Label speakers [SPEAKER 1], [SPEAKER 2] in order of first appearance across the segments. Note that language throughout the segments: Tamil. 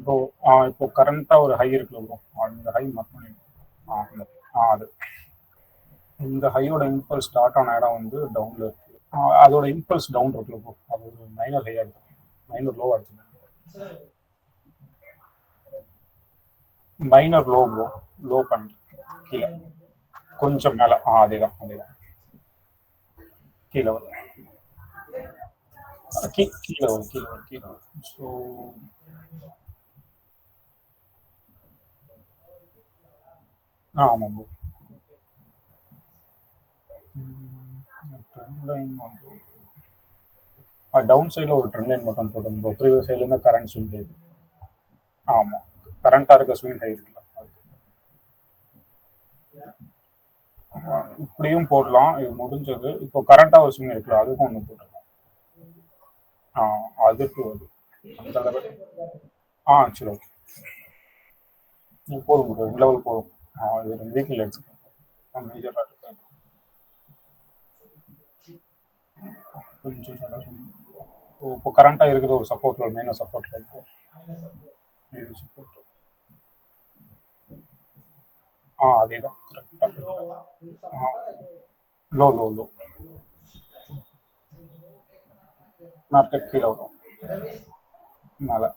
[SPEAKER 1] ப்ரோ இப்போ கரண்ட்டாக ஒரு ஹை இருக்குல்ல ப்ரோ, அந்த ஹை மார்க் பண்ணி அது இந்த ஹையோட இம்பல்ஸ் ஸ்டார்ட் ஆன இடம் வந்து டவுனில் இருக்கு. அதோட இம்பல்ஸ் டவுன் இருக்குல்ல ப்ரோ, அது ஒரு மைனர் ஹையாக இருக்கு, மைனர் லோவாக இருக்கு. மைனர் லோ ப்ரோ, லோ பண்ணி கீழே கொஞ்சம் மேலே. அதேதான் அதேதான், கீழே வரும், கீழே வரும், கீழே வரும், கீழே வரும். ஸோ ஆமாம் ப்ரோ. ட்ரெண்ட் லைன் வந்து டவுன் சைடில் ஒரு ட்ரெண்ட் லைன் மட்டும் போட்டோம் ப்ரோ. ப்ரீவியஸ் சைட்லேருந்து கரண்ட் ஸ்விங் ஹை. ஆமாம், கரண்ட்டாக இருக்க ஸ்விங் ஹை இருக்குல்ல, இப்படியும் போடலாம். இது முடிஞ்சது. இப்போ கரண்ட்டாக ஒரு ஸ்விங் இருக்குல்ல, அதுக்கும் ஒன்று போட்டுக்கலாம். அதுக்கு அது அந்த லெவல். சரி ஓகே, போதும் ப்ரோ, 2 லெவல் போதும். இது 2 வீக்கில் எடுத்துக்கலாம், மேஜராக இருக்கு. கொஞ்சம் இப்போ கரண்ட்டாக இருக்கிற ஒரு சப்போர்ட், மெயினாக சப்போர்ட் இருக்கும். இது சப்போர்ட். அதே தான் கரெக்டாக. லோ லோ லோ மார்க்கெட் கீழே வரும் மேலே.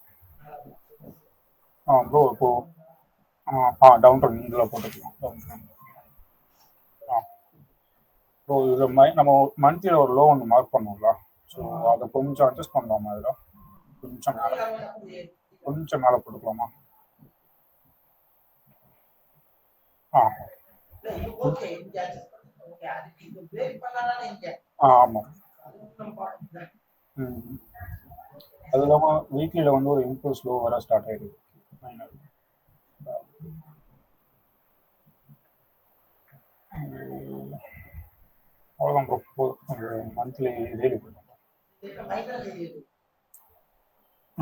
[SPEAKER 1] ப்ரோ இப்போ டவுன் ட்ரெண்ட் இதில் போட்டுக்கலாம். Down trend. ஸோ இதில் நம்ம மந்த்லியில் ஒரு லோ ஒன்று மார்க் பண்ணுவோம்ல, ஸோ அதை கொஞ்சம் அட்ஜஸ்ட் பண்ணலாமா? இதில் கொஞ்சம் மேலே போட்டுக்கலாமா? ஆமாம். அது இல்லாமல் வீக்லியில் வந்து ஒரு இம்பல்ஸ் லோ வர ஸ்டார்ட் ஆகிடுது. அவ்வளோதான் ப்ரோ, போதும். மந்த்லி டெய்லி போயிடும்.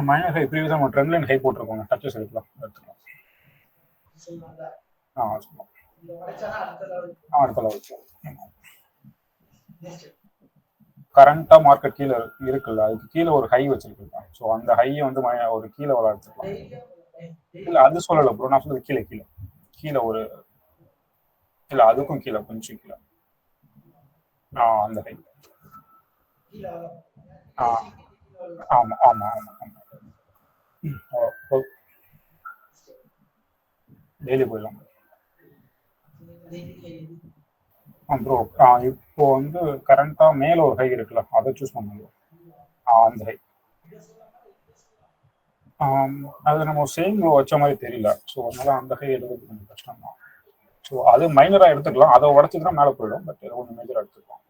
[SPEAKER 1] மைனர் ஹை ப்ரீவியஸாக நம்ம ட்ரெண்ட் லைன் ஹை போட்டிருக்கோங்க, டச்சஸ் எடுக்கலாம், எடுத்துக்கலாம். சொல்லலாம். அடுத்த லெவல் கரண்ட்டாக மார்க்கெட் கீழே இருக்குல்ல, அதுக்கு கீழே ஒரு ஹை வச்சிருக்கேன். ஸோ அந்த ஹையை வந்து ஒரு கீழே வர எடுத்துக்கலாம். இல்லை அது சொல்லலை ப்ரோ, நான் சொல்றது கீழே கீழே கீழே ஒரு இல்லை, அதுக்கும் கீழே கொஞ்சம் கீழே. அந்த ஹை. ஆமாம் ஆமாம் ஆமாம் ஆமாம். டெய்லி போயிடலாம் ப்ரோ. இப்போ வந்து கரண்ட்டாக மேலே ஒரு ஹை இருக்குல்ல, அதை சூஸ் பண்ணுங்க. அந்த ஹை அது நம்ம சேம் வச்ச மாதிரி தெரியல, ஸோ அதனால அந்த ஹை எடுக்கிறது கொஞ்சம் கஷ்டம் தான். ஸோ அது மைனராக எடுத்துக்கலாம், அதை உடச்சிட்டு மேலே போயிடும், பட் கொஞ்சம் மேஜராக எடுத்துக்கலாம்.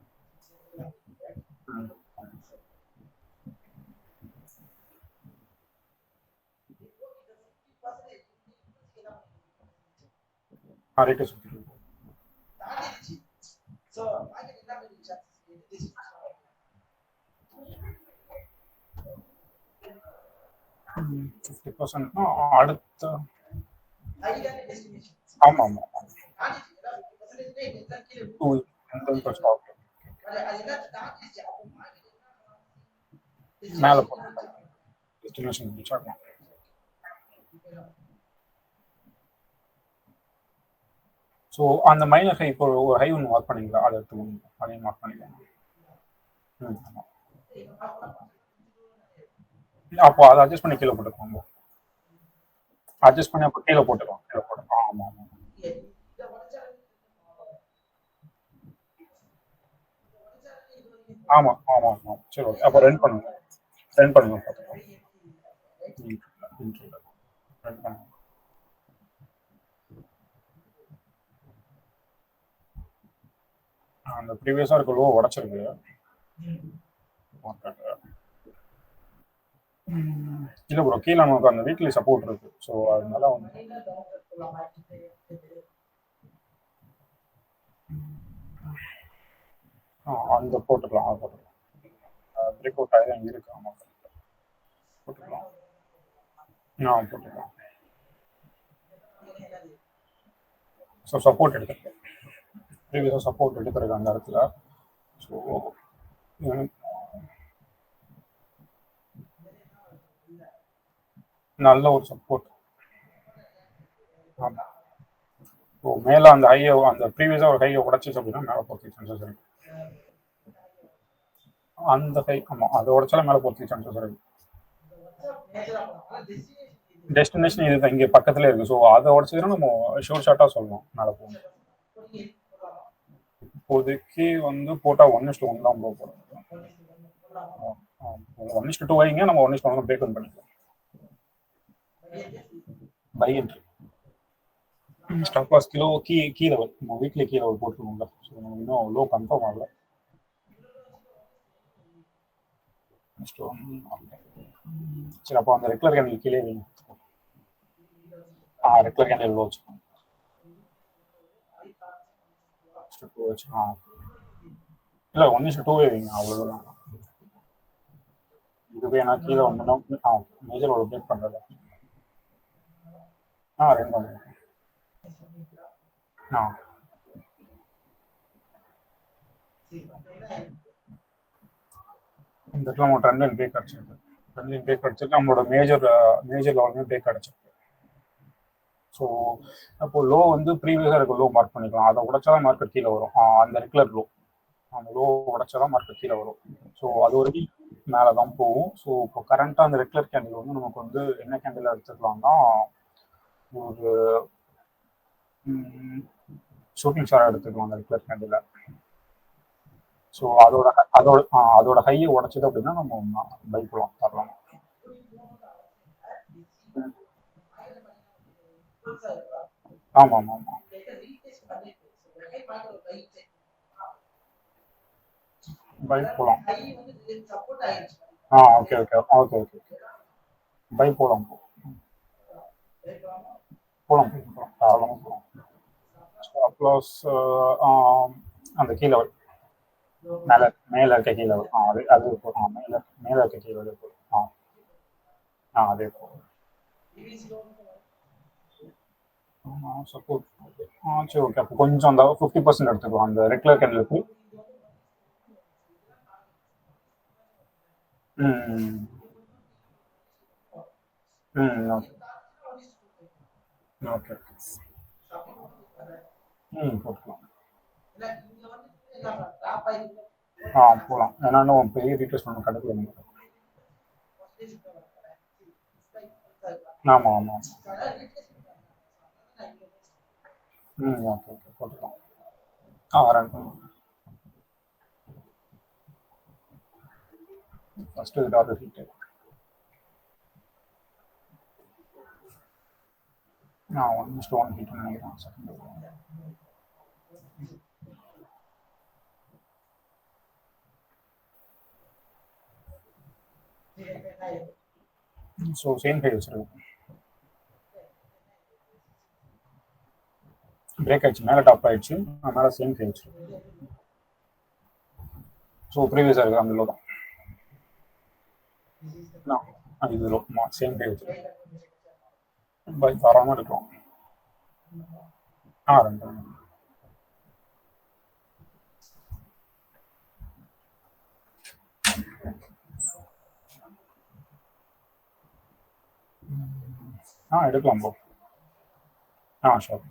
[SPEAKER 1] ரேட்டு சுற்றி 50%னா அடுத்த. ஆமாம் ஆமாம், மேலே போகணும், டெஸ்டினேஷன் ரீச் ஆகலாம். ஸோ அந்த மைனர் ஹை இப்போ ஒரு ஹை ஒன்று மார்க் பண்ணிங்களா, அதை எடுத்துக்கணும், அதையும் மார்க் பண்ணிக்கலாம். ஆமாம், அப்போ அதை அட்ஜஸ்ட் பண்ணி கீழே போட்டுக்கோங்க. அட்ஜஸ்ட் பண்ணி அப்போ கீழே போட்டுக்கலாம், கீழே போட்டுக்கலாம். ஆமாம் ஆமாம். ஆமாம் ஆமாம் ஆமாம். சரி ஓகே, அப்போ ரன் பண்ணுங்க, ரன் பண்ணுங்க, பார்த்துக்கலாம். ரன் பண்ணுங்க. அந்த ப்ரீவியஸாக இருக்க லோ உடச்சிருக்கு மார்க்கெட். இல்லை ப்ரோ, கீழே நமக்கு அந்த வீக்லி சப்போர்ட் இருக்கு, ஸோ அதனால வந்து அந்த போட்டுக்கலாம், அது போட்டுக்கலாம். பிரேக் அவுட் ஆகி தான் இருக்கு. ஆமாம், போட்டுக்கலாம். போட்டுக்கலாம். ஸோ சப்போர்ட் எடுத்துருக்கேன், ப்ரீவியஸாக சப்போர்ட் எடுத்துருக்கு அந்த இடத்துல. ஸோ நல்ல ஒரு சப்போர்ட். ஆமா. இப்போ மேல அந்த ஹைய அந்த ப்ரீவியஸா ஒரு ஹைய உடைச்சிச்சு அப்படின்னா மேல போறதுக்கு சான்சஸ் இருக்கு. அந்த ஹை ஆமா அதை உடைச்சாலும் மேல போறதுக்கு சான்சஸ் இருக்கு. டெஸ்டினேஷன் இது இங்க பக்கத்துல இருக்கு. ஸோ அதை உடச்சதுன்னா நம்ம ஷோர் ஷார்ட்டா சொல்லணும் மேல போகும். இப்போதைக்கு வந்து போட்டா 1:1 தான் ப்ரோ போடும். 1:2 வைங்க, நம்ம 1:1 பிரேக் டவுன் பண்ணிக்கலாம். பை என்ட்ரி ஸ்டாப் லாஸ் கிலோ கீழே நம்ம வீக்லி கீழே போட்டுருவோம்ல. ஸோ நம்ம இன்னும் லோ கன்ஃபார்ம் ஆகல. சரி, அப்போ அந்த ரெகுலர் கேண்டில் கீழே வைங்க. ரெகுலர் கேண்டில் லோ வச்சுக்கோங்க. வச்சு இல்லை 1:2 வைங்க, அவ்வளோதான். இதுவே நான் கீழே வந்தோம்னா மேஜர் ஒரு பிரேக் பண்ணுறது. ரெண்டு வந்து ஆ இந்த இடத்துல நம்ம ட்ரெண்ட் லைன் பிரேக் அடிச்சிருக்கு. ட்ரெண்ட் லைன் பிரேக் அடிச்சிருக்கு, நம்மளோட மேஜர் லெவலுமே பிரேக் அடிச்சிருக்கு. ஸோ அப்போ லோ வந்து ப்ரீவியஸாக இருக்க லோ மார்க் பண்ணிக்கலாம். அதை உடைச்சாதான் மார்க்கெட் கீழே வரும். அந்த ரெகுலர் லோ, அந்த லோ உடைச்சாதான் மார்க்கெட் கீழே வரும். ஸோ அது ஒரு மேலே தான் போகும். ஸோ இப்போ கரண்ட்டாக அந்த ரெகுலர் கேண்டில் வந்து நமக்கு வந்து என்ன கேண்டில் எடுத்துக்கலாம்னா ஒரு ஷூட்டிங் ஸ்டார் எடுத்துக்கலாம் அந்த ரெகுலர் கேண்டில். ஸோ அதோட ஹையை உடைச்சது அப்படின்னா நம்ம பை போகலாம், தரலாம். ஆமாம் ஆமாம் ஆமாம். பை போகலாம். Okay okay okay okay. Bye போகலாம் போகலாம் போகலாம், தாராளமாக போகலாம். ப்ளஸ் அந்த கீழே மேலே மேலே இருக்க கீழே அது போகலாம். மேலே இருக்க கீழே போகலாம். அதே போகும். சப்போர்ட். சரி ஓகே, அப்போ கொஞ்சம் அந்த 50% எடுத்துக்கலாம் அந்த ரெகுலர் கேண்டிலுக்கு. ம் ம் ஓகே ஓகே. போட்டுக்கலாம். போகலாம். ஏன்னா இன்னும் பெரிய டீட்டெயில்ஸ் நம்ம கிடைக்கல. ஆமாம் ஆமாம். ஓகே ஓகே போட்டுக்கலாம். ரன் பண்ணுவோம். First target hit. 1:1 ஹிட் நினைக்கிறேன் செகண்ட். ஸோ சேம் ஹை வச்சிருக்கோம். பிரேக் ஆயிடுச்சு, மேலே டாப் ஆயிடுச்சு, மேலே சேம் ஹை வச்சிருக்கோம். ஸோ ப்ரீவியஸாக இருக்குது அந்த லோ தான். இது லோ சேம் ஹை வச்சிருக்கோம். பை தாராளமாக எடுக்கலாம். ரெண்டு. எடுக்கலாம் ப்ரோ. ஷோர்.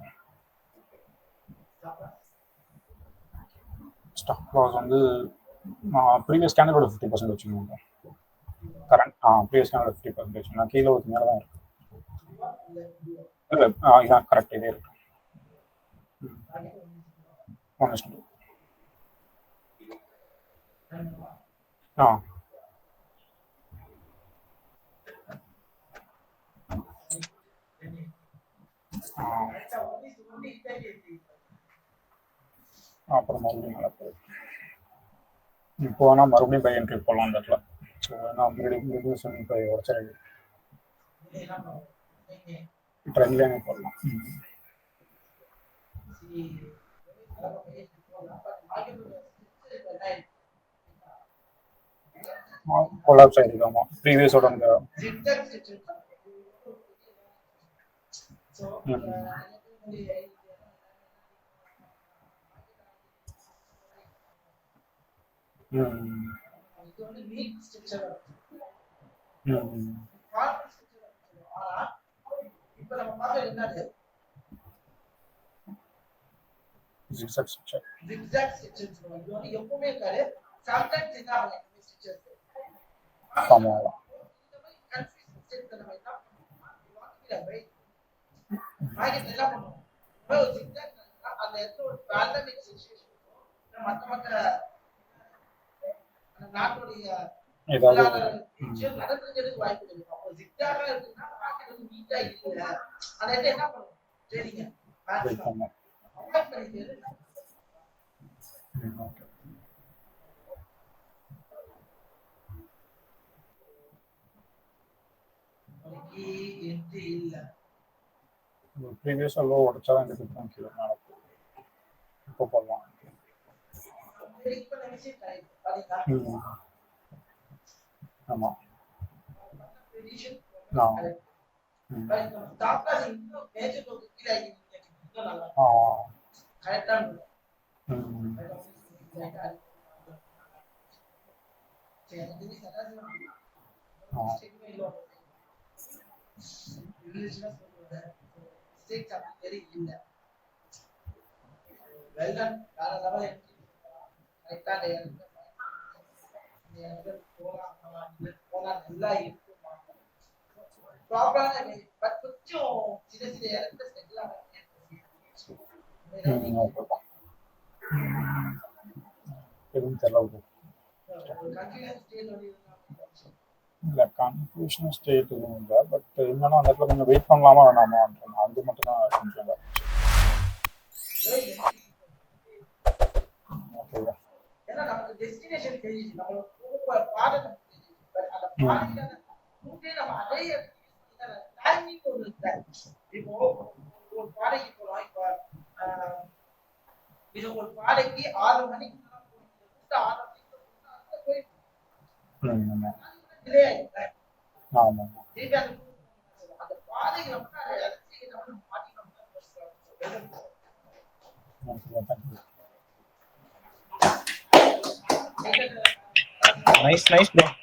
[SPEAKER 1] ஸ்டாப் லாஸ் வந்து ப்ரீவியஸ் கேண்டலோட 50% வச்சுக்கோங்க. கரண்ட் ப்ரீவியஸ் கேண்டலோட 50% வச்சுக்கோங்க. கீழே ஒரு மேலே தான் இருக்கு. இல்லை இதான் கரெக்ட், இதே இருக்கு. 1:2. அப்புறம் மறுபடியும் மேலே போகுது. இப்போ வேணால் மறுபடியும் பை என்ட்ரி போடலாம் அந்த இடத்துல. ஸோ நான் மறுபடியும் இப்போ உடச்சிருக்கு ட்ரெண்ட் லைனே போடலாம். கொலாப்ஸ் ஆயிருக்கு. ஆமாம், ப்ரீவியஸோட அந்த ஜிக்ஸாக் ஸ்ட்ரக்சர். ஆமா. ஏதாவது வெயிட் பண்ண. ஓகே. ப்ரீவியஸாக லோ உடச்சா தான் இந்த டிஃப்ரெண்ட் கீழே நடக்கும். இப்போ போடலாம். ஆமாம். எதுவும் தெரியல. இல்லை, கன்ஃபியூஷன் ஸ்டேட் எதுவும் இல்லை. பட் என்னன்னா அந்த இடத்துல கொஞ்சம் வெயிட் பண்ணலாமா வேணாமா, அது மட்டும் தான் கொஞ்சம் இல்லை. ஓகேவா? ஆமாம்.
[SPEAKER 2] Nice bro.